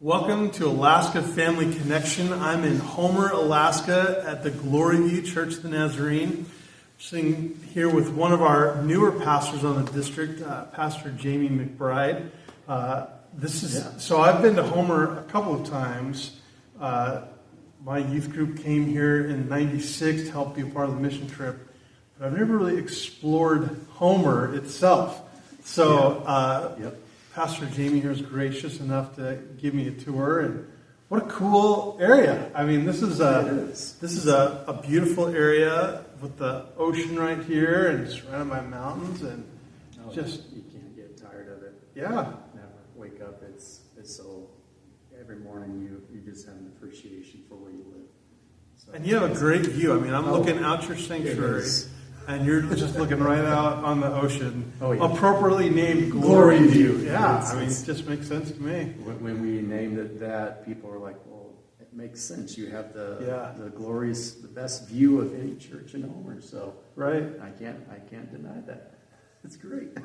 Welcome to Alaska Family Connection. I'm in Homer, Alaska at the Glory View Church of the Nazarene. Sitting here with one of our newer pastors on the district, Pastor Jamie McBride. So I've been to Homer a couple of times. My youth group came here in '96 to help be a part of the mission trip, but I've never really explored Homer itself. So Pastor Jamie here is gracious enough to give me a tour, and what a cool area! I mean, this is a beautiful area with the ocean right here and surrounded by mountains, and you can't get tired of it. Yeah, never wake up. It's so every morning you just have an appreciation for where you live. So, and you have a great view. I mean, I'm looking out your sanctuary. And you're just looking right out on the ocean. Oh, yeah. Appropriately named Glory View. Yeah, I mean, it just makes sense to me. When we named it that, people are like, well, it makes sense. You have the glorious, the best view of any church in Homer. So right, I can't deny that. It's great.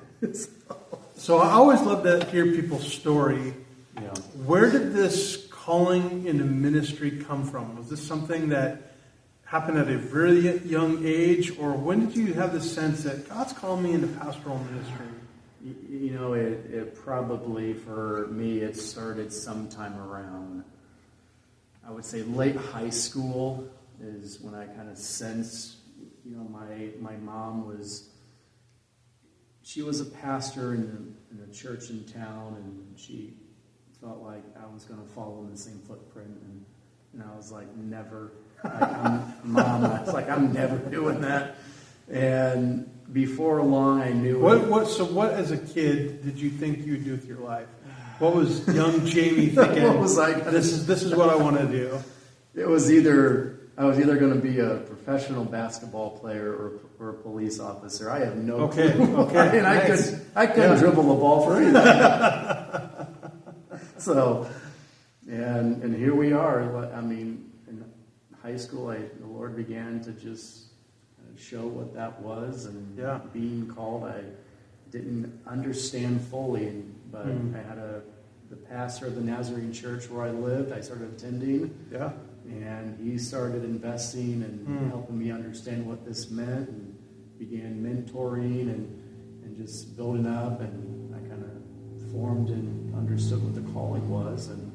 So I always love to hear people's story. Yeah. Where did this calling into ministry come from? Was this something that happened at a very young age, or when did you have the sense that God's calling me into pastoral ministry? You know, it probably, for me, it started sometime around, I would say late high school is when I kind of sensed, you know, my mom she was a pastor in a church in town, and she felt like I was going to follow in the same footprint, and I was like, never. Mom, I was like, I'm never doing that. And before long, I knew what as a kid did you think you would do with your life? What was young Jamie thinking? What was I? This is what I want to do. It was either I was either going to be a professional basketball player or a police officer. I have no clue. Okay. And I couldn't dribble the ball for anything. So, and here we are. I mean, high school, the Lord began to just show what that was, and being called, I didn't understand fully, but I had the pastor of the Nazarene church where I lived. I started attending, and he started investing and helping me understand what this meant, and began mentoring and just building up, and I kind of formed and understood what the calling was, and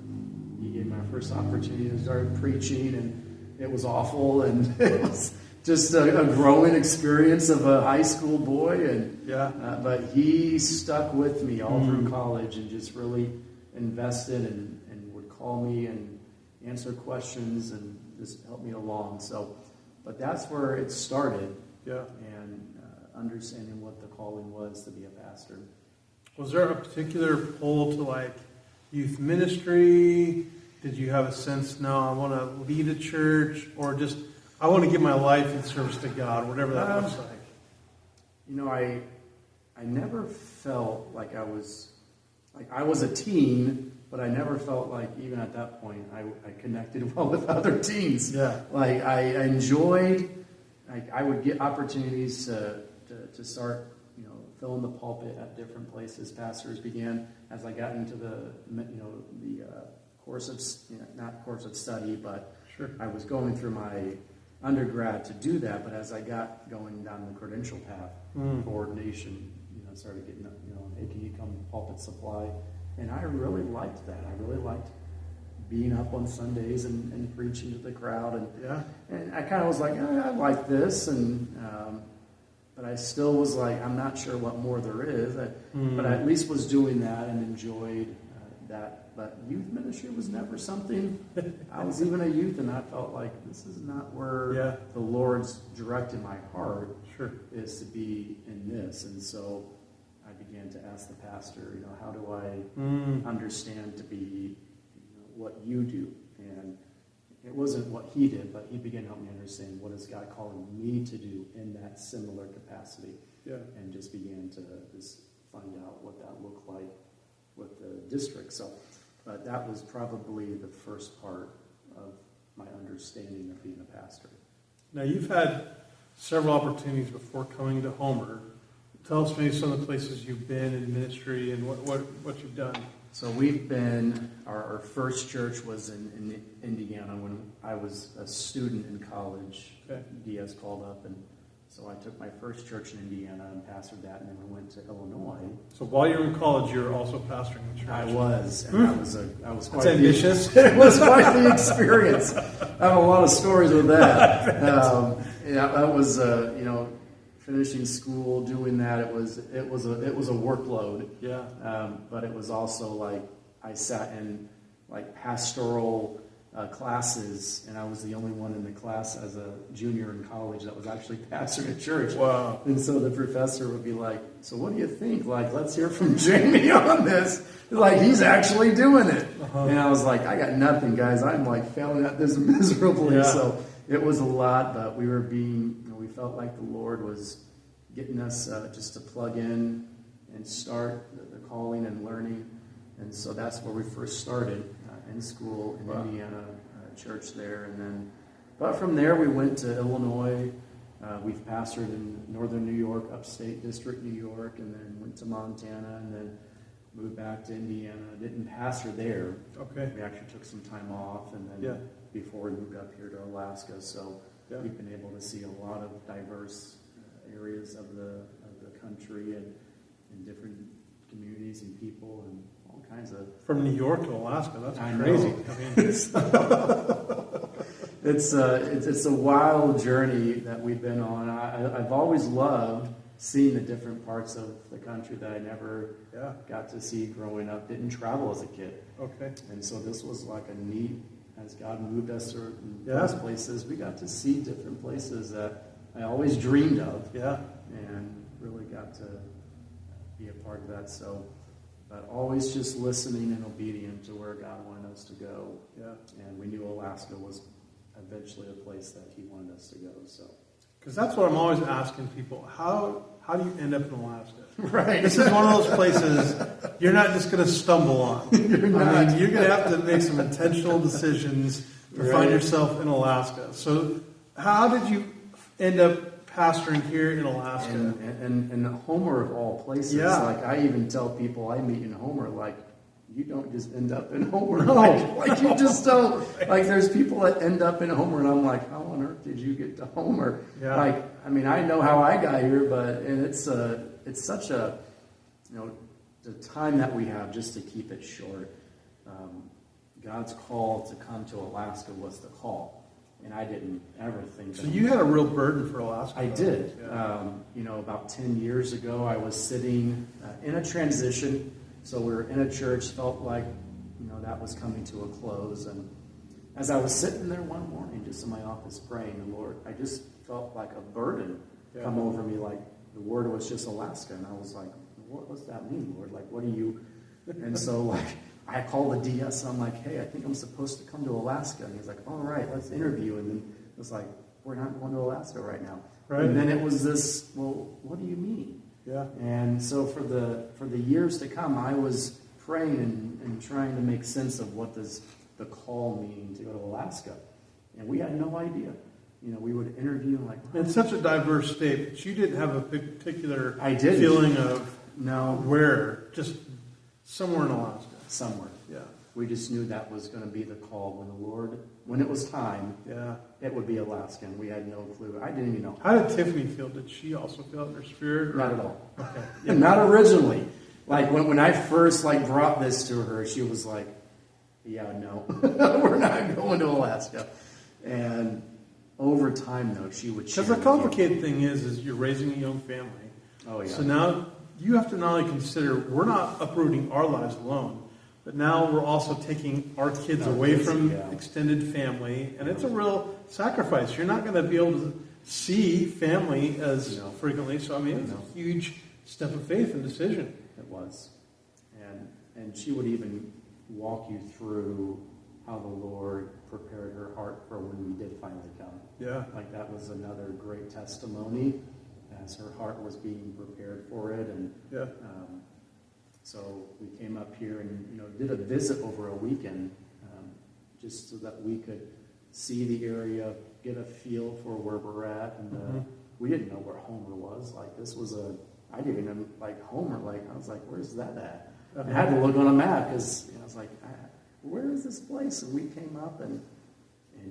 he gave me my first opportunity to start preaching, and it was awful, and it was just a growing experience of a high school boy. But he stuck with me all through college and just really invested and would call me and answer questions and just help me along. So, but that's where it started. Yeah. And understanding what the calling was to be a pastor. Was there a particular pull to like youth ministry? Did you have a sense, no, I want to lead a church, or just, I want to give my life in service to God, whatever that looks like? You know, I never felt like I was a teen, but I never felt like, even at that point, I connected well with other teens. Yeah. Like, I enjoyed, I would get opportunities to start, you know, filling the pulpit at different places. Pastors began, as I got into the not course of study, but I was going through my undergrad to do that. But as I got going down the credential path for ordination, you know, started getting, you know, hey, can you come pulpit supply? And I really liked that. I really liked being up on Sundays and preaching to the crowd. And I kind of was like, I like this, but I still was like, I'm not sure what more there is. But I at least was doing that and enjoyed that. But youth ministry was never something. I was even a youth, and I felt like this is not where the Lord's directed my heart. Is to be in this. And so I began to ask the pastor, you know, how do I understand to be, you know, what you do? And it wasn't what he did, but he began to help me understand what is God calling me to do in that similar capacity. And just began to just find out what that looked like with the district. So, but that was probably the first part of my understanding of being a pastor. Now, you've had several opportunities before coming to Homer Tell us maybe some of the places you've been in ministry and what you've done. So we've been, our first church was in Indiana when I was a student in college. Okay. DS called up, and so I took my first church in Indiana and pastored that, and then we went to Illinois. So while you were in college, you were also pastoring the church. I was, and I was quite That's ambitious. It was quite the experience. I have a lot of stories with that. Yeah, that was, finishing school, doing that. It was a workload. Yeah. But it was also like I sat in like pastoral classes, and I was the only one in the class as a junior in college that was actually pastoring a church. Wow. And so the professor would be like, "So what do you think? Like, let's hear from Jamie on this. Like, he's actually doing it." Uh-huh. And I was like, "I got nothing, guys. I'm like failing at this miserably." Yeah. So it was a lot, but we were we felt like the Lord was getting us just to plug in and start the calling and learning. And so that's where we first started in school in Indiana, church there. But from there we went to Illinois. We've pastored in northern New York, upstate district New York, and then went to Montana, and then moved back to Indiana. Didn't pastor there. Okay. We actually took some time off, and then before we moved up here to Alaska. So we've been able to see a lot of diverse areas of the country and in different communities and people and all kinds of. From New York to Alaska, that's crazy. It's a wild journey that we've been on. I've always loved seeing the different parts of the country that I never got to see growing up. Didn't travel as a kid. Okay. And so this was like a neat, as God moved us to those places, we got to see different places that I always dreamed of. Yeah. And really got to be a part of that. So, but always just listening and obedient to where God wanted us to go. Yeah. And we knew Alaska was eventually a place that He wanted us to go. So. Because that's what I'm always asking people. How do you end up in Alaska? Right. This is one of those places you're not just going to stumble on. You're going to have to make some intentional decisions to find yourself in Alaska. So how did you end up pastoring here in Alaska? And Homer of all places. Yeah. Like I even tell people I meet in Homer, like, you don't just end up in Homer. No. Like you just don't. Like there's people that end up in Homer, and I'm like, how on earth did you get to Homer? Yeah. Like, I mean, I know how I got here, but it's such a, the time that we have just to keep it short. God's call to come to Alaska was the call, and I didn't ever think. So you had a real burden for Alaska. I did. Yeah. About 10 years ago, I was sitting in a transition. So we were in a church, felt like, that was coming to a close. And as I was sitting there one morning, just in my office praying, the Lord, I just felt like a burden come over me, like the word was just Alaska. And I was like, what does that mean, Lord? Like, what are you? And so, like, I called the DS, and I'm like, hey, I think I'm supposed to come to Alaska. And he's like, all right, let's interview. And then it was like, we're not going to Alaska right now. Right. And then it was this, well, what do you mean? Yeah. And so for the years to come, I was praying and trying to make sense of what does the call mean to go to Alaska. And we had no idea. We would interview like... It's such a diverse state, but you didn't have a particular feeling of where, just somewhere in Alaska. Somewhere. Yeah. We just knew that was going to be the call when it was time, it would be Alaska, and we had no clue. I didn't even know. How did Tiffany feel? Did she also feel it in her spirit? Not at all. Okay. Yeah, not originally. Like, when I first, brought this to her, she was like, yeah, no, we're not going to Alaska. And over time, though, she would share. Because the complicated thing is you're raising a young family. Oh, yeah. So now you have to not only consider, we're not uprooting our lives alone, but now we're also taking our kids away from extended family, and it's a real sacrifice. You're not going to be able to see family as frequently. So, I mean, it's a huge step of faith and decision. It was. And she would even walk you through how the Lord prepared her heart for when we did finally come. Yeah. Like that was another great testimony as her heart was being prepared for it. And so we came up here and did a visit over a weekend, just so that we could see the area, get a feel for where we're at, and we didn't know where Homer was. Like this was I didn't even, like, Homer, like, I was like, where's that at? I had to look on a map, because I was like, where is this place? And we came up, and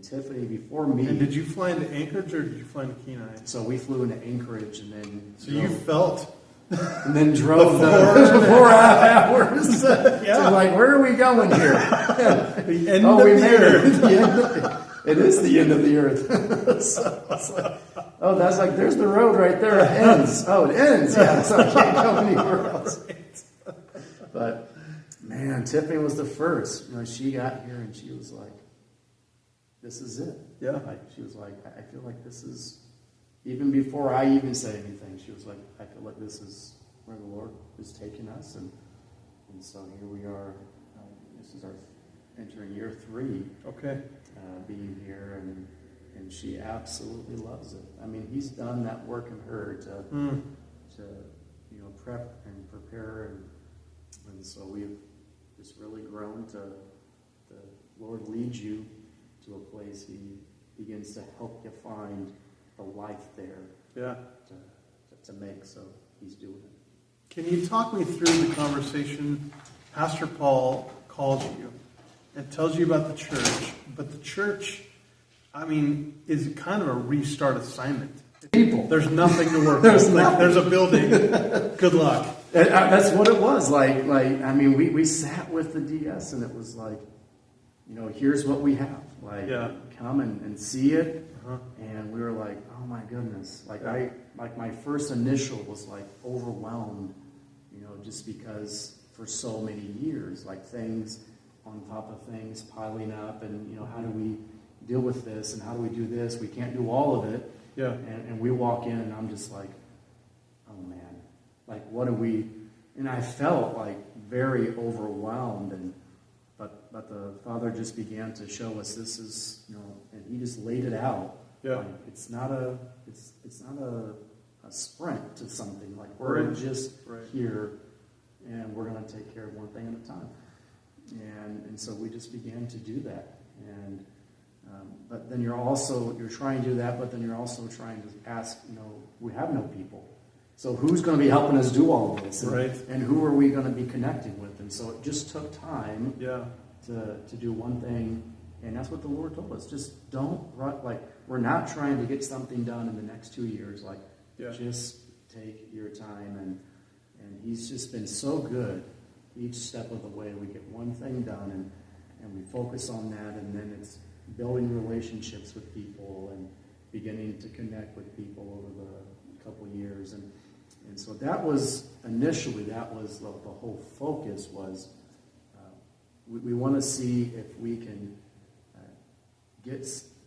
Tiffany, before me... And did you fly into Anchorage, or did you fly into Kenai? So we flew into Anchorage, and then... So you felt... And then drove the 4.5 hours. Yeah. To like, where are we going here? The end of the earth. It is the end of the earth. So it's like, that's like, there's the road right there. It ends. Oh, it ends. Yeah, so I can't go anywhere else. But, man, Tiffany was the first. She got here and she was like, this is it. Yeah. Like, she was like, I feel like this is, even before I even said anything, she was like, I feel like this is where the Lord is taking us. And so here we are. This is our entering year 3. Okay. Being here, and she absolutely loves it. I mean, He's done that work in her to prep and prepare, and so we've just really grown to the Lord leads you to a place He begins to help you find the life there. Yeah. To make. So He's doing it. Can you talk me through the conversation? Pastor Paul calls you and tells you about the church, but the church, I mean, is kind of a restart assignment. People. There's nothing to work with. Like, there's a building. Good luck. That's what it was. Like I mean, we sat with the DS, and it was like, here's what we have. Like, come and see it. And we were like, oh my goodness. Like my first initial was like overwhelmed, just because for so many years, like things on top of things piling up, and how do we deal with this, and how do we do this? We can't do all of it. Yeah. And we walk in, and I'm just like, oh man, like what do we? And I felt like very overwhelmed, but the Father just began to show us this is, and He just laid it out. Yeah. Like, it's not a sprint to something. Like we're just here, and we're going to take care of one thing at a time. And so we just began to do that. And but then you're trying to do that, but then you're also trying to ask, we have no people. So who's going to be helping us do all of this? And who are we going to be connecting with? And so it just took time to do one thing. And that's what the Lord told us. Just don't run. Like, we're not trying to get something done in the next 2 years. Like, just take your time. And He's just been so good each step of the way. We get one thing done, and we focus on that. And then it's building relationships with people and beginning to connect with people over the couple of years. And so that was, initially, that was the whole focus was, we want to see if we can get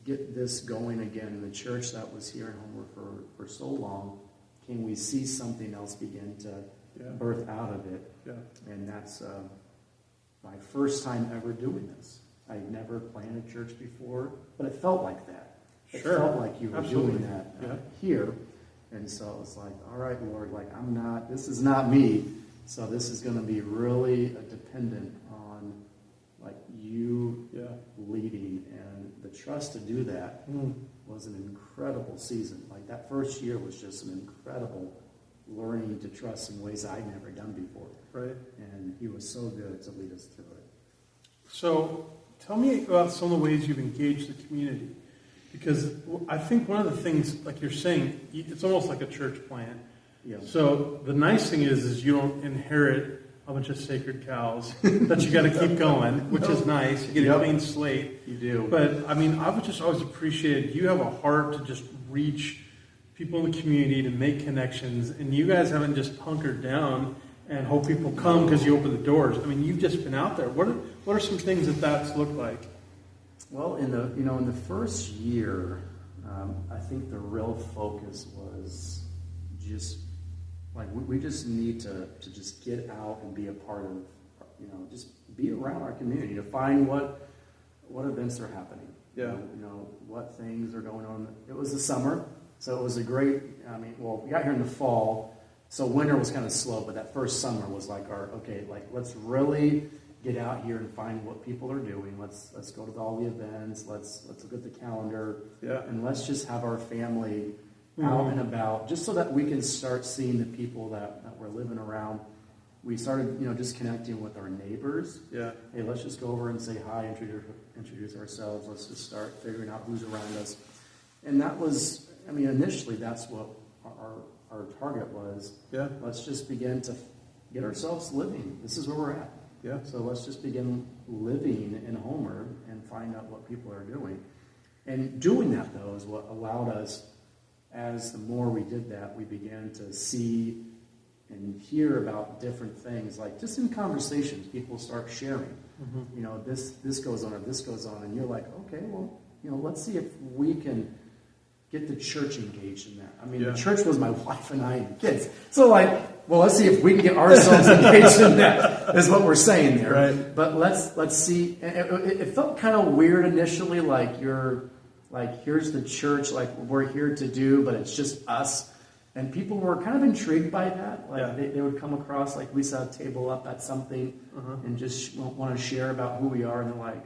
this going again in the church that was here in Homer for so long. Can we see something else begin to birth out of it? Yeah. And that's my first time ever doing this. I'd never planted a church before, but it felt like that. It felt like you were doing that here. And so it's like, all right, Lord, like this is not me. So this is going to be really dependent on like you leading, and the trust to do that was an incredible season. Like that first year was just an incredible learning to trust in ways I'd never done before. Right. And He was so good to lead us through it. So tell me about some of the ways you've engaged the community. Because I think one of the things, like you're saying, it's almost like a church plant. Yeah. So the nice thing is you don't inherit a bunch of sacred cows that you got to keep going, which is nice. You get a clean slate. You do. But I mean, I would just always appreciate you have a heart to just reach people in the community, to make connections, and you guys haven't just hunkered down and hope people come because you open the doors. I mean, you've just been out there. What are some things that's looked like? Well, in the first year, I think the real focus was just like we just need to just get out and be a part of, just be around our community, to find what events are happening. Yeah. What things are going on. It was the summer, so it was a great. We got here in the fall, so winter was kind of slow, but that first summer was like let's really get out here and find what people are doing. Let's go to all the events. Let's look at the calendar. Yeah. And let's just have our family out and about, just so that we can start seeing the people that we're living around. We started, just connecting with our neighbors. Yeah. Hey, let's just go over and say hi, introduce ourselves. Let's just start figuring out who's around us. And that was, initially that's what our target was. Yeah. Let's just begin to get ourselves living. This is where we're at. Yeah. So let's just begin living in Homer and find out what people are doing. And doing that, though, is what allowed us, as the more we did that, we began to see and hear about different things. Like just in conversations, people start sharing. This goes on or this goes on. And you're like, okay, well, let's see if we can get the church engaged in that. The church was my wife and I and kids. So let's see if we can get ourselves engaged in that, is what we're saying there. Right. But let's see. It felt kind of weird initially, here's the church, we're here to do, but it's just us. And people were kind of intrigued by that. They would come across, we set a table up at something and just want to share about who we are. And they're like,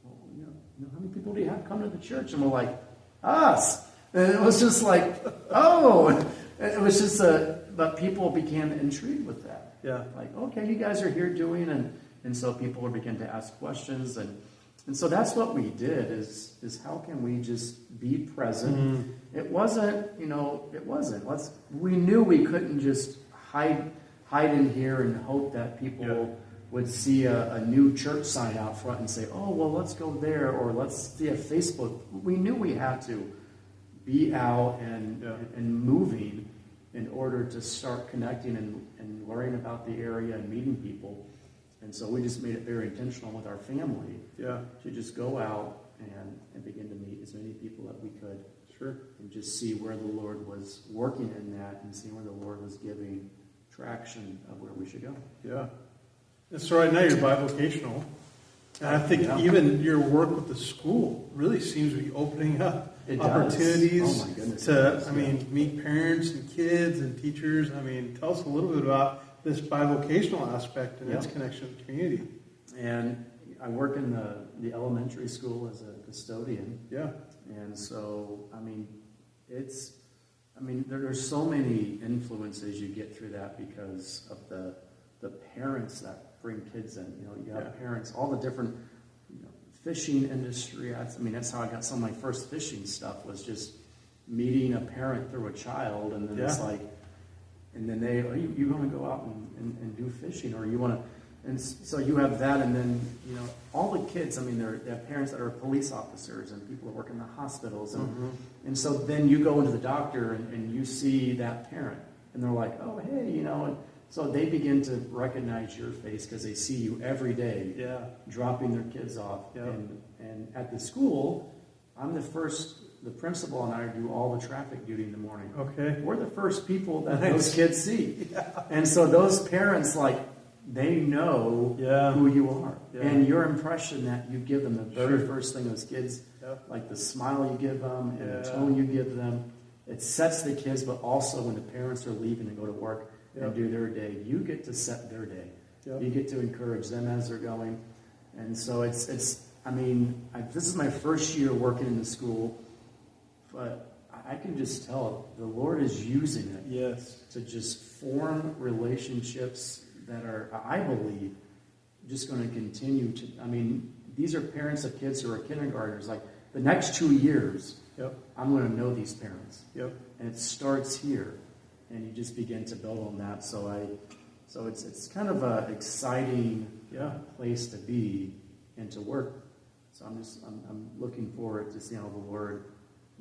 well, how many people do you have come to the church? And we're like, us. And it was just oh. It was just but people became intrigued with that. Yeah. Okay, you guys are here doing, and so people would begin to ask questions. And so that's what we did is how can we just be present? It wasn't, we knew we couldn't just hide in here and hope that people would see a new church sign out front and say, oh, well, let's go there, or let's see a Facebook. We knew we had to be out and moving in order to start connecting and learning about the area and meeting people. And so we just made it very intentional with our family to just go out and begin to meet as many people that we could. Sure. And just see where the Lord was working in that and see where the Lord was giving traction of where we should go. Yeah. And so right now you're bivocational. And I think even your work with the school really seems to be opening up opportunities meet parents and kids and teachers. Tell us a little bit about this bivocational aspect and its connection to the community. And I work in the elementary school as a custodian. Yeah. And so, there's so many influences you get through that because of the parents that bring kids in. You have parents, all the different, fishing industry. That's how I got some of my first fishing stuff, was just meeting a parent through a child, and then it's and then you want to go out and do fishing, or you want to, and so you have that, and then all the kids. They have parents that are police officers and people that work in the hospitals, and so then you go into the doctor and you see that parent, and they're like, oh hey, and so they begin to recognize your face because they see you every day, dropping their kids off, and at the school, I'm the principal and I do all the traffic duty in the morning. Okay. We're the first people that those kids see. Yeah. And so those parents, they know who you are. Yeah. And your impression that you give them, the very first thing those kids, the smile you give them and the tone you give them, it sets the kids, but also when the parents are leaving and go to work and do their day, you get to set their day. Yep. You get to encourage them as they're going. And so this is my first year working in the school, but I can just tell the Lord is using it to just form relationships that are, I believe, just going to continue to, these are parents of kids who are kindergartners. The next 2 years, I'm going to know these parents. Yep. And it starts here, and you just begin to build on that. So it's kind of an exciting place to be and to work. So I'm looking forward to seeing how the Lord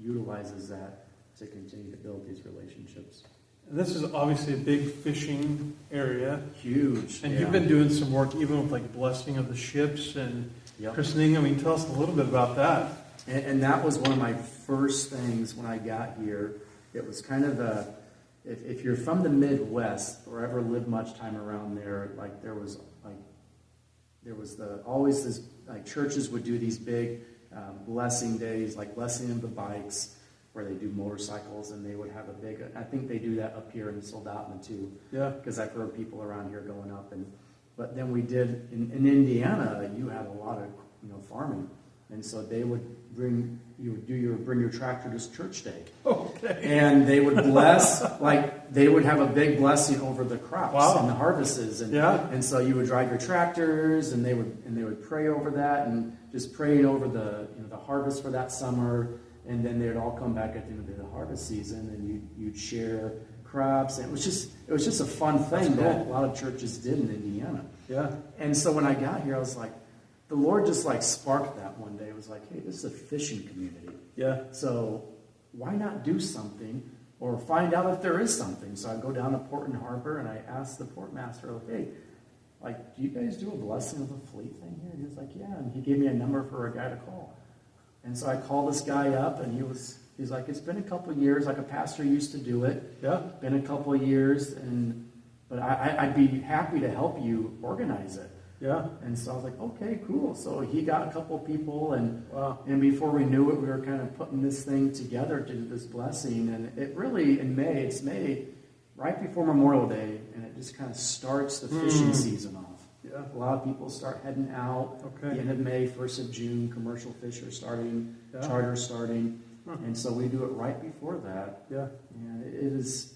utilizes that to continue to build these relationships. And this is obviously a big fishing area. Huge. And you've been doing some work even with blessing of the ships and christening. Tell us a little bit about that. And that was one of my first things when I got here. It was kind of if you're from the Midwest or ever lived much time around there, there was always this, churches would do these big blessing days, blessing of the bikes, where they do motorcycles, and they would have a big, I think they do that up here in Soldotna too. Yeah. Because I've heard people around here going up. But then we did, in Indiana, you had a lot of, farming. And so they would bring your tractor to church day. Okay. And they would bless, like they would have a big blessing over the crops and the harvests. And so you would drive your tractors, and they would pray over that, and just praying over the harvest for that summer. And then they would all come back at the end of the harvest season, and you'd share crops. And it was just a fun thing that a lot of churches did in Indiana. Yeah. And so when I got here, I was like, the Lord just like sparked that one day. It was like, hey, this is a fishing community. Yeah. So why not do something or find out if there is something? So I go down to Portland Harbor, and I asked the port master, like, hey, like, do you guys do a blessing of the fleet thing here? And he was like, yeah. And he gave me a number for a guy to call. And so I called this guy up, and he's like, it's been a couple of years, like a pastor used to do it. Yeah. Been a couple of years, but I'd be happy to help you organize it. Yeah. And so I was like, okay, cool. So he got a couple of people, and before we knew it, we were kind of putting this thing together to do this blessing. And it really, it's May, right before Memorial Day, and it just kind of starts the fishing season off. Yeah. A lot of people start heading out. Okay. The end of May, 1st of June, commercial fish are starting, charters starting. And so we do it right before that. Yeah.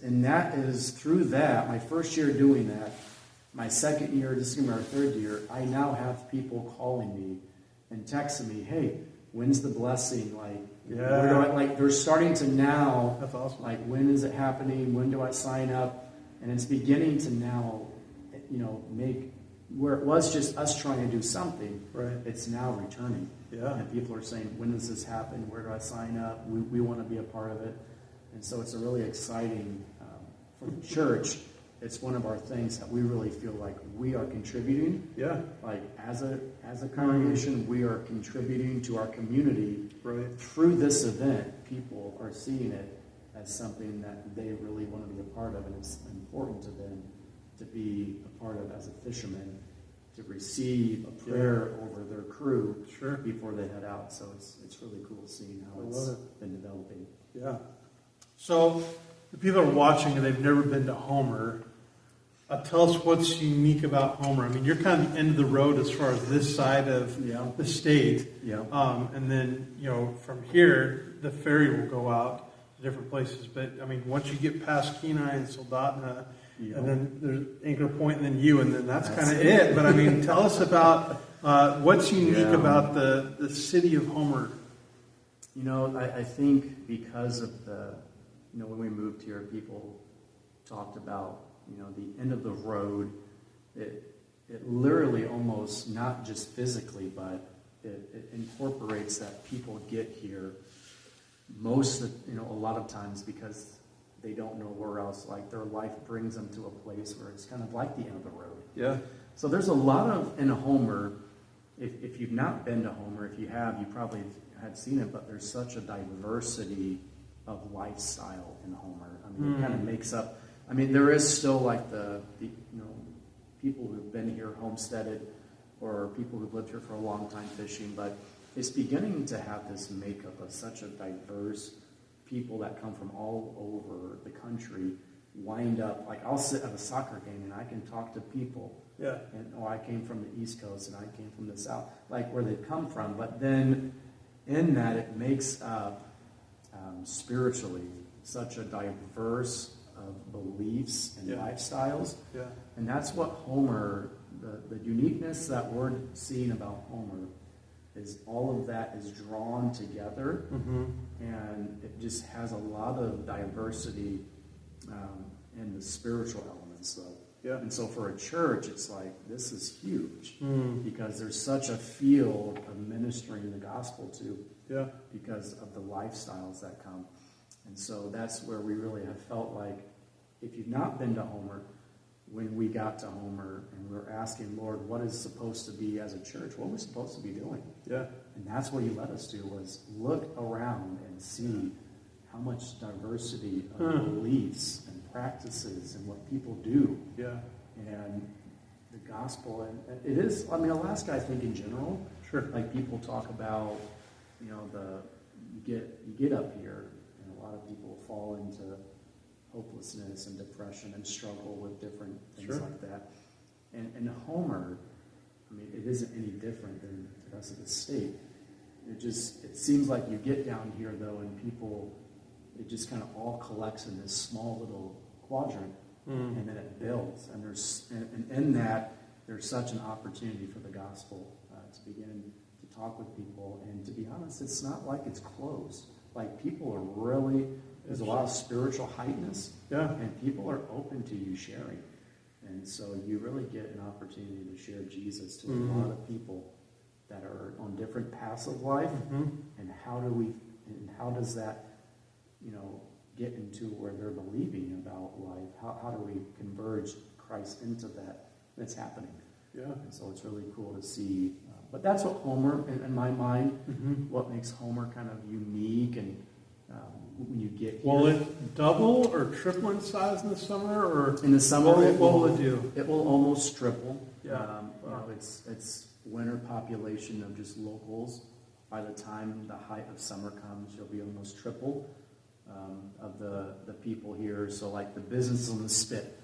And that is through that, my first year doing that, my second year, this is going to be our third year, I now have people calling me and texting me, hey, when's the blessing? They're starting to now, That's awesome. like, when is it happening? When do I sign up? And it's beginning to now, make, where it was just us trying to do something, right. It's now returning. Yeah. And people are saying, when does this happen? Where do I sign up? We want to be a part of it. And so it's a really exciting, for the church, it's one of our things that we really feel like we are contributing. Yeah. Like as a congregation, we are contributing to our community. Right. Through this event, people are seeing it as something that they really want to be a part of, and it's important to them to be a part of as a fisherman, to receive a prayer over their crew before they head out. So it's really cool seeing how it's been developing. Yeah. So the people are watching and they've never been to Homer. Tell us what's unique about Homer. I mean, you're kind of the end of the road as far as this side of the state. Yeah. And then, from here, the ferry will go out to different places. But, I mean, once you get past Kenai and Soldotna, and then there's Anchor Point, and then you, and then that's kind of it. But, I mean, tell us about what's unique about the city of Homer. I think because of the, when we moved here, people talked about, the end of the road. It literally almost, not just physically, but it incorporates that people get here a lot of times because they don't know where else. Like their life brings them to a place where it's kind of like the end of the road. Yeah. So there's a lot of, in Homer, if you've not been to Homer, if you have, you probably had seen it, but there's such a diversity of lifestyle in Homer. I mean, it kind of makes up, there is still like the people who've been here homesteaded or people who've lived here for a long time fishing, but it's beginning to have this makeup of such a diverse people that come from all over the country wind up, like I'll sit at a soccer game and I can talk to people. Yeah. And I came from the East Coast and I came from the South, like where they've come from. But then in that it makes up spiritually such a diverse of beliefs and lifestyles. Yeah. And that's what Homer, the uniqueness that we're seeing about Homer is all of that is drawn together, and it just has a lot of diversity in the spiritual elements. So, and so for a church, it's like, this is huge because there's such a field of ministering the gospel to because of the lifestyles that come. And so that's where we really have felt like, if you've not been to Homer, when we got to Homer and we were asking, Lord, what is supposed to be as a church? What we're supposed to be doing? Yeah. And that's what he led us to, was look around and see how much diversity of beliefs and practices and what people do. Yeah. And the gospel, and it is, Alaska, I think in general, like people talk about, you get up here and a lot of people fall into hopelessness and depression and struggle with different things like that. And Homer, it isn't any different than the rest of the state. it seems like you get down here though, and people, it just kind of all collects in this small little quadrant, and then it builds. And and in that, there's such an opportunity for the gospel to begin to talk with people. And to be honest, it's not like it's closed. Like people are really, there's a lot of spiritual heightness, and people are open to you sharing. And so you really get an opportunity to share Jesus to a lot of people that are on different paths of life. And how does that, get into where they're believing about life? How do we converge Christ into that that's happening? Yeah. And so it's really cool to see. But that's what Homer, in my mind, what makes Homer kind of unique. And when you get here, will it double or triple in size in the summer, or in the summer, what will it do? It will almost triple. Yeah. It's winter population of just locals. By the time the height of summer comes, you'll be almost triple of the people here. So like the businesses on the Spit,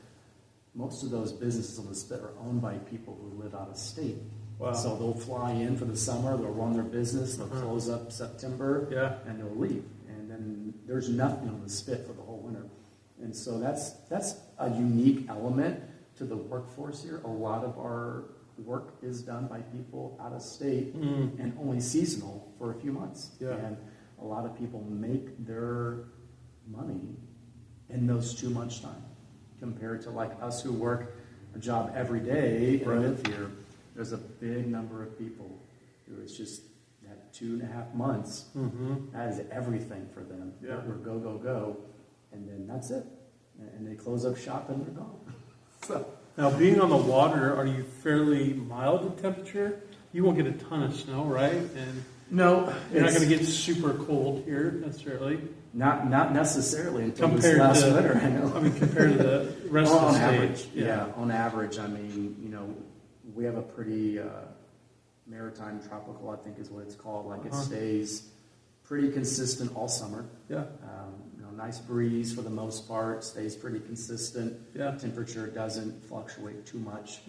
most of those businesses on the Spit are owned by people who live out of state. Wow. So they'll fly in for the summer, they'll run their business, they'll close up September, and they'll leave. And then there's nothing on the Spit for the whole winter. And so that's a unique element to the workforce here. A lot of our work is done by people out of state and only seasonal for a few months. Yeah. And a lot of people make their money in those 2 months time compared to like us who work a job every day and live here. There's a big number of people who it's just that 2.5 months. That is everything for them. Yeah. We're go, go, go. And then that's it. And they close up shop and they're gone. So. Now, being on the water, are you fairly mild in temperature? You won't get a ton of snow, right? And no, you're not going to get super cold here necessarily. Not necessarily until compared this last to, winter. I know. I mean, compared to the rest of the on state. average, on average. I mean, we have a pretty maritime tropical, I think is what it's called. Like it stays pretty consistent all summer. Yeah. Nice breeze for the most part, stays pretty consistent. Yeah. Temperature doesn't fluctuate too much.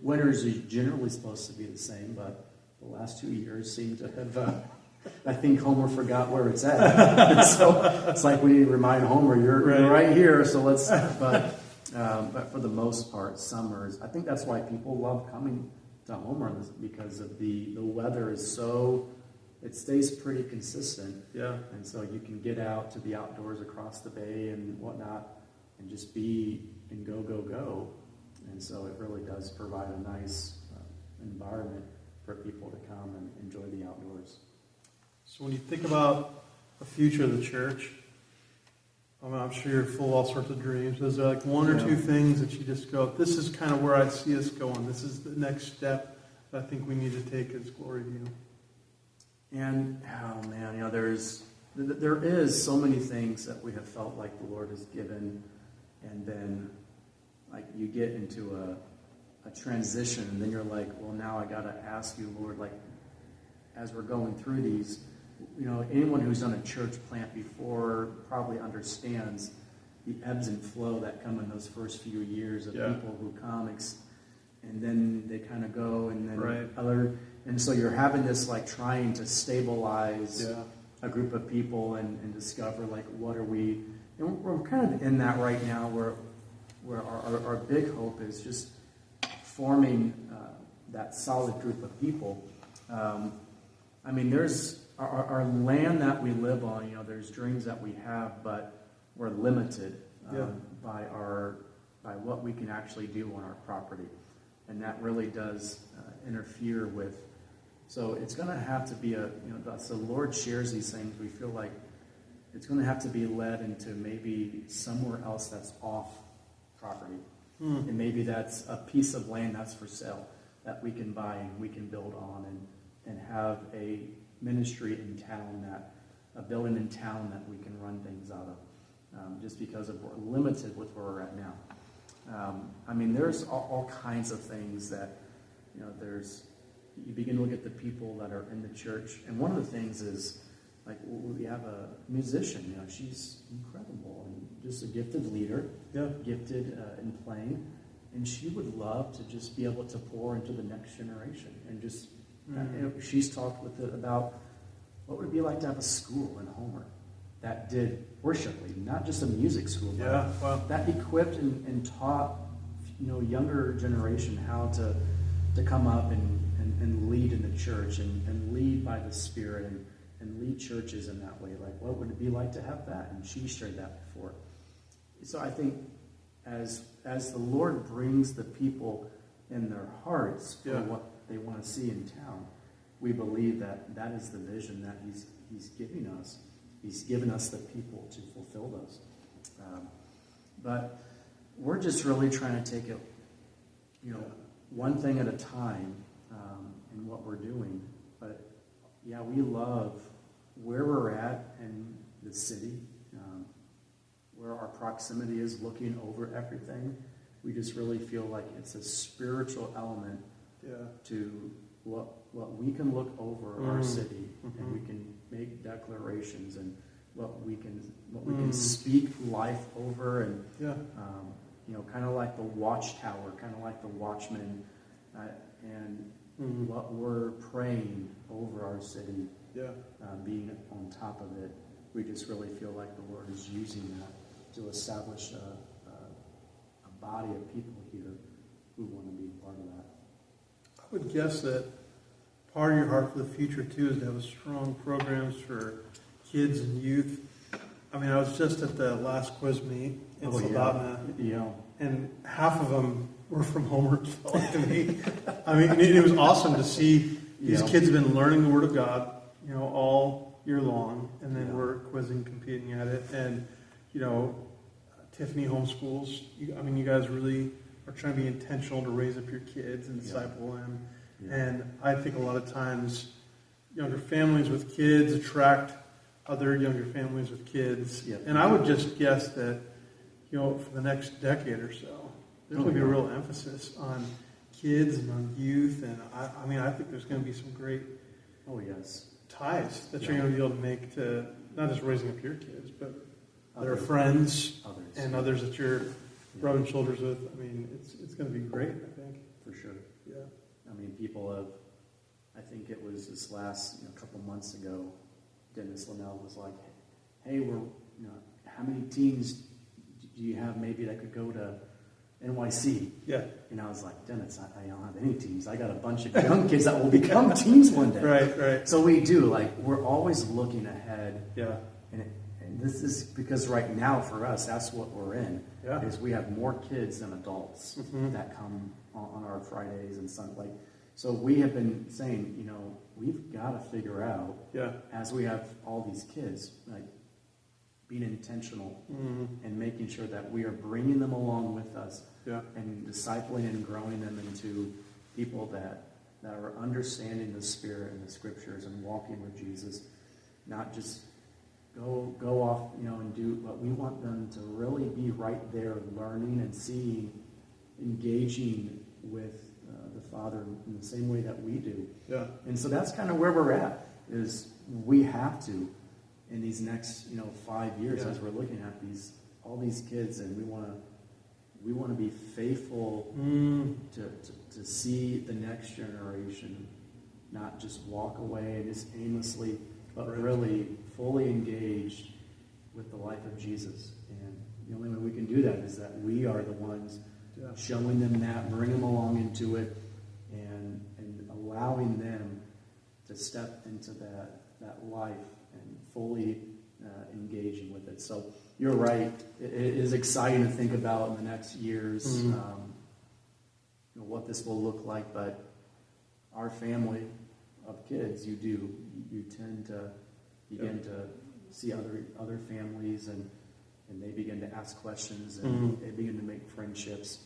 Winters are generally supposed to be the same, but the last 2 years seem to have, I think Homer forgot where it's at. So it's like we need to remind Homer, you're right here, so let's, but for the most part, summers, I think that's why people love coming to Homer, because of the weather is so, it stays pretty consistent. Yeah. And so you can get out to the outdoors across the bay and whatnot and just be and go, go, go. And so it really does provide a nice environment for people to come and enjoy the outdoors. So when you think about the future of the church, I'm sure you're full of all sorts of dreams. Is there like one or two things that you just go, this is kind of where I see us going. This is the next step that I think we need to take as Glory View. And, oh man, there is so many things that we have felt like the Lord has given, and then like you get into a transition, and then you're like, well, now I got to ask you, Lord, like as we're going through these, anyone who's done a church plant before probably understands the ebbs and flow that come in those first few years of people who come, and then they kind of go, and then and so you're having this like trying to stabilize a group of people and discover like what are we, and we're kind of in that right now where our big hope is just forming that solid group of people. I mean, there's our land that we live on, there's dreams that we have, but we're limited by what we can actually do on our property. And that really does interfere with. So it's going to have to be so the Lord shares these things. We feel like it's going to have to be led into maybe somewhere else that's off property. And maybe that's a piece of land that's for sale that we can buy and we can build on and have a ministry in town, a building in town that we can run things out of. Just because we're limited with where we're at now. I mean, there's all kinds of things that, you begin to look at the people that are in the church. And one of the things is, like, we have a musician, she's incredible and just a gifted leader, gifted in playing. And she would love to just be able to pour into the next generation. And just, she's talked about what would it be like to have a school in Homer that did worship leading, not just a music school, but Yeah, wow. that equipped and taught, younger generation how to come up and lead in the church and lead by the Spirit and lead churches in that way. Like, what would it be like to have that? And she shared that before. So I think as the Lord brings the people in their hearts for what they want to see in town, we believe that is the vision that He's giving us. He's given us the people to fulfill those. But we're just really trying to take it, one thing at a time in what we're doing. But yeah, we love where we're at in the city, where our proximity is, looking over everything. We just really feel like it's a spiritual element to what we can look over our city, and we can make declarations, and what we can speak life over, and kind of like the watchtower, kind of like the watchman, and what we're praying over our city, being on top of it. We just really feel like the Lord is using that to establish a body of people here who want to be part of that. I would guess that part of your heart for the future, too, is to have strong programs for kids and youth. I mean, I was just at the last quiz meet in Soldotna, and half of them were from Homer, like to me. I mean, it was awesome to see these kids have been learning the Word of God, all year long, and then we're quizzing, competing at it. And, Tiffany homeschools. You guys really are trying to be intentional to raise up your kids and disciple them. Yeah. And I think a lot of times younger families with kids attract other younger families with kids. Yeah. And I would just guess that, for the next decade or so, there's going to be a real emphasis on kids and on youth. And I think there's going to be some great ties that you're going to be able to make to not just raising up your kids, but their friends and others that you're rubbing shoulders with. I mean, it's going to be great, I think. For sure. Yeah. People have, I think it was this last couple months ago, Dennis Linnell was like, hey, how many teams do you have maybe that could go to NYC? Yeah. And I was like, Dennis, I don't have any teams. I got a bunch of young kids that will become teams one day. Right. So we do, we're always looking ahead. Yeah. And this is because right now for us, that's what we're in. Yeah. Is we have more kids than adults that come on our Fridays and Sundays. So we have been saying, we've got to figure out, as we have all these kids, being intentional and making sure that we are bringing them along with us and discipling and growing them into people that are understanding the Spirit and the Scriptures and walking with Jesus, not just go off, and do, but we want them to really be right there learning and seeing, engaging with the Father in the same way that we do. Yeah. And so that's kind of where we're at, is we have to, in these next 5 years, as we're looking at all these kids, and we want to be faithful to see the next generation not just walk away and just aimlessly, but really fully engaged with the life of Jesus. And the only way we can do that is that we are the ones showing them that, bring them along into it, and allowing them to step into that life and fully engaging with it. So you're right. It is exciting to think about in the next years what this will look like. But our family of kids, you tend to begin to see other families, and they begin to ask questions, and they begin to make friendships.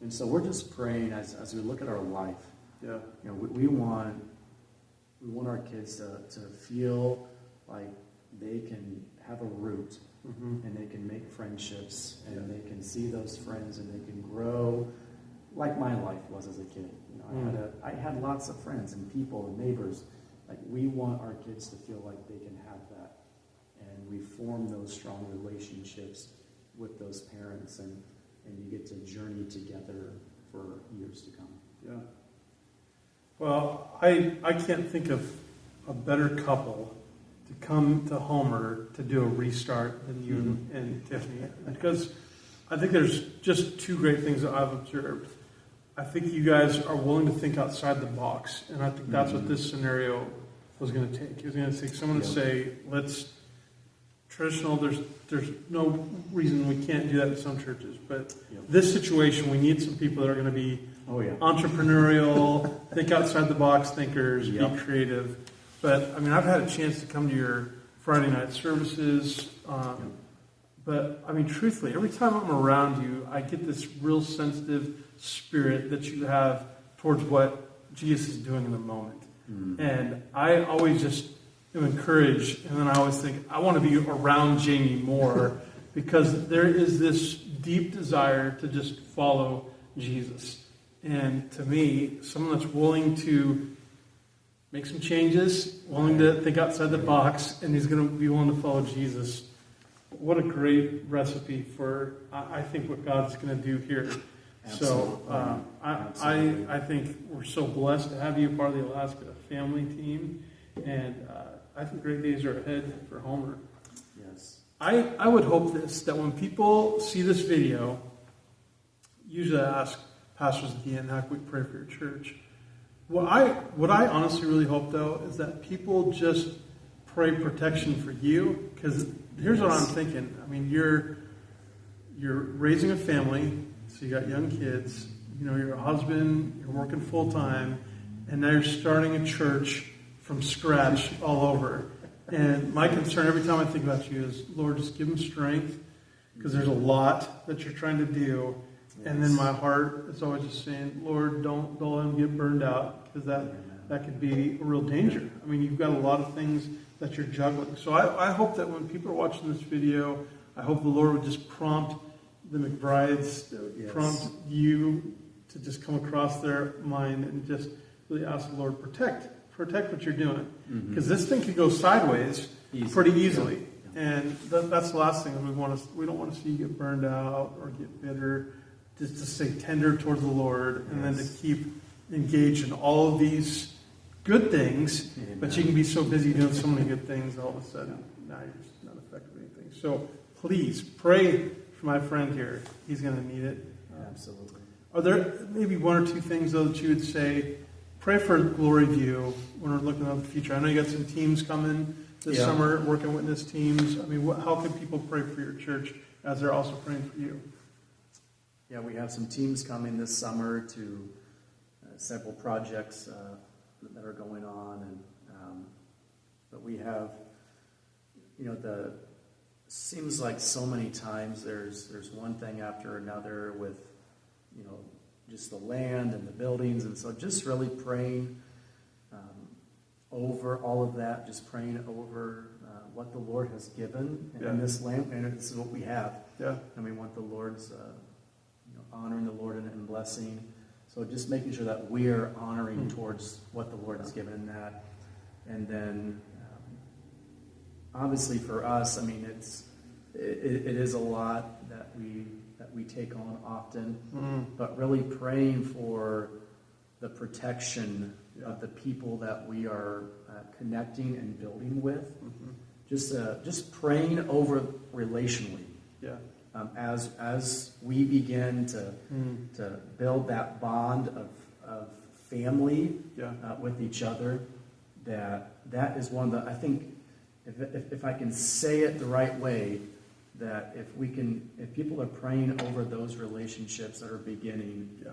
And so we're just praying as we look at our life. Yeah. We want our kids to feel like they can have a root, and they can make friendships, and they can see those friends, and they can grow like my life was as a kid. I had lots of friends and people and neighbors. We want our kids to feel like they can have that, and we form those strong relationships with those parents, and you get to journey together for years to come. Yeah. Well, I can't think of a better couple to come to Homer to do a restart than you and Tiffany. Because I think there's just two great things that I've observed. I think you guys are willing to think outside the box, and I think that's what this scenario was going to take. It was going to take someone to say, traditional, there's no reason we can't do that in some churches, but this situation, we need some people that are going to be entrepreneurial, think outside the box thinkers, be creative. But, I mean, I've had a chance to come to your Friday night services, but, I mean, truthfully, every time I'm around you, I get this real sensitive spirit that you have towards what Jesus is doing in the moment. And I always just am encouraged, and then I always think, I want to be around Jamie more, because there is this deep desire to just follow Jesus. And to me, someone that's willing to make some changes, willing to think outside the box, and he's going to be willing to follow Jesus. What a great recipe for, I think, what God's going to do here. Absolutely. So I think we're so blessed to have you part of the Alaska family team, and I think great days are ahead for Homer. Yes. I would hope that when people see this video, usually I ask pastors at the end, how can we pray for your church? What I honestly really hope, though, is that people just pray protection for you, because here's what I'm thinking. I mean, you're raising a family, so you got young kids, you're a husband, you're working full time, and now you're starting a church from scratch all over. And my concern every time I think about you is, Lord, just give them strength, because there's a lot that you're trying to do. Yes. And then my heart is always just saying, Lord, don't let them get burned out, because that could be a real danger. I mean, you've got a lot of things that you're juggling. So I hope that when people are watching this video, I hope the Lord would just prompt the McBrides, prompt you to just come across their mind and just really ask the Lord, protect what you're doing. Because this thing could go sideways pretty easily. Yeah. And that's the last thing we don't want to see you get burned out or get bitter. Just to stay tender towards the Lord, and then to keep engaged in all of these good things. Amen. But you can be so busy doing so many good things, all of a sudden, now you're just not effective at anything. So please pray for my friend here. He's going to need it. Absolutely. Are there maybe one or two things, though, that you would say? Pray for Glory View when we're looking at the future. I know you got some teams coming this summer, working witness teams. I mean, how can people pray for your church as they're also praying for you? Yeah, we have some teams coming this summer to several projects that are going on, and but we have, seems like so many times there's one thing after another with, just the land and the buildings, and so just really praying over all of that, just praying over what the Lord has given in this land, and this is what we have. Yeah, and we want the Lord's. Honoring the Lord and blessing. So just making sure that we are honoring towards what the Lord has given in that. And then, obviously for us, I mean, it is a lot that we take on often, but really praying for the protection of the people that we are connecting and building with. Just praying over relationally. Yeah. As we begin to build that bond of family with each other, that is one that I think, if I can say it the right way, that if people are praying over those relationships that are beginning,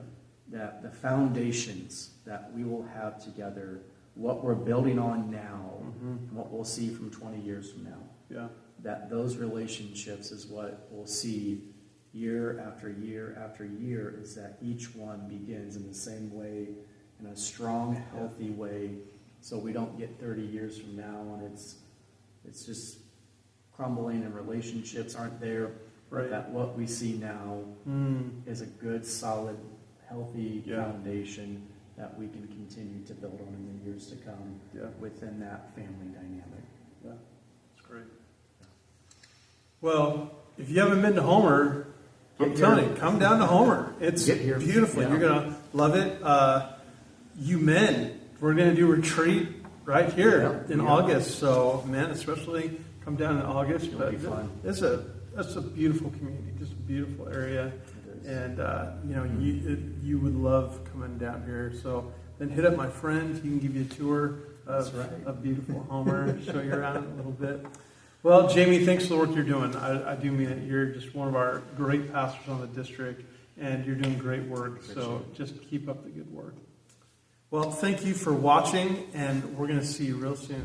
that the foundations that we will have together, what we're building on now, and what we'll see from 20 years from now. That those relationships is what we'll see year after year after year, is that each one begins in the same way, in a strong, healthy way, so we don't get 30 years from now and it's just crumbling and relationships aren't there. Right. That what we see now is a good, solid, healthy foundation that we can continue to build on in the years to come within that family dynamic. Yeah, that's great. Well, if you haven't been to Homer, I'm telling you, come down to Homer. It's beautiful. Yeah. You're going to love it. You men, we're going to do a retreat right here in Yeah. August. So, man, especially come down in August. It'll But be fun. it's a beautiful community, just a beautiful area. It is. And, you would love coming down here. So then hit up my friend. He can give you a tour That's of right. a beautiful Homer, show you around a little bit. Well, Jamie, thanks for the work you're doing. I do mean it. You're just one of our great pastors on the district, and you're doing great work. So just keep up the good work. Well, thank you for watching, and we're going to see you real soon.